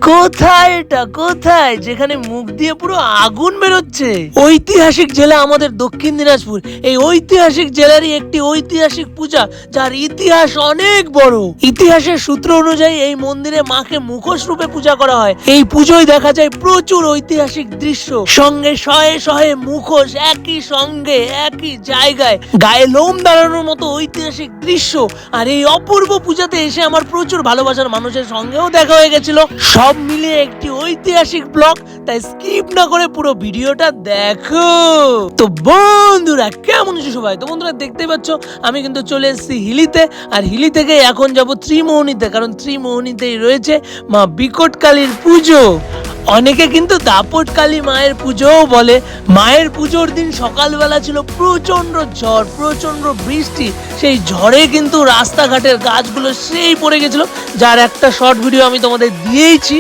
কোথায় এটা, কোথায় যেখানে মুখ দিয়ে পুরো আগুন বেরোচ্ছে? ঐতিহাসিক জেলা আমাদের দক্ষিণ দিনাজপুর। এই ঐতিহাসিক জেলারই একটি ঐতিহাসিক পূজা, যার ইতিহাস অনেক বড়। ইতিহাসের সূত্র অনুযায়ী এই মন্দিরে মাকে মুখোশ রূপে পূজা করা হয়। এই পুজোয় দেখা যায় প্রচুর ঐতিহাসিক দৃশ্য, সঙ্গে শয়ে শয়ে মুখোশ একই সঙ্গে একই জায়গায়, গায়ে লোম দাঁড়ানোর মতো ঐতিহাসিক দৃশ্য। আর এই অপূর্ব পূজাতে এসে আমার প্রচুর ভালোবাসার মানুষের সঙ্গেও দেখা হয়ে গেছিল। সব মিলিয়ে একটি ঐতিহাসিক ব্লগ, তাই স্কিপ না করে পুরো ভিডিওটা দেখো। তো বন্ধুরা কেমন আছো সবাই? তো বন্ধুরা দেখতে পাচ্ছ আমি কিন্তু চলে এসেছি হিলিতে, আর হিলি থেকে এখন যাব ত্রিমোহনীতে, কারণ ত্রিমোহনীতেই রয়েছে মা বিকট কালীর পুজো। অনেকে কিন্তু দাপট কালী মায়ের পুজোও বলে। মায়ের পুজোর দিন সকালবেলা ছিল প্রচন্ড ঝড়, প্রচন্ড বৃষ্টি। সেই ঝড়ে কিন্তু রাস্তাঘাটের গাছগুলো সেই পড়ে গেছিল, যার একটা শর্ট ভিডিও আমি তোমাদের দিয়েইছি।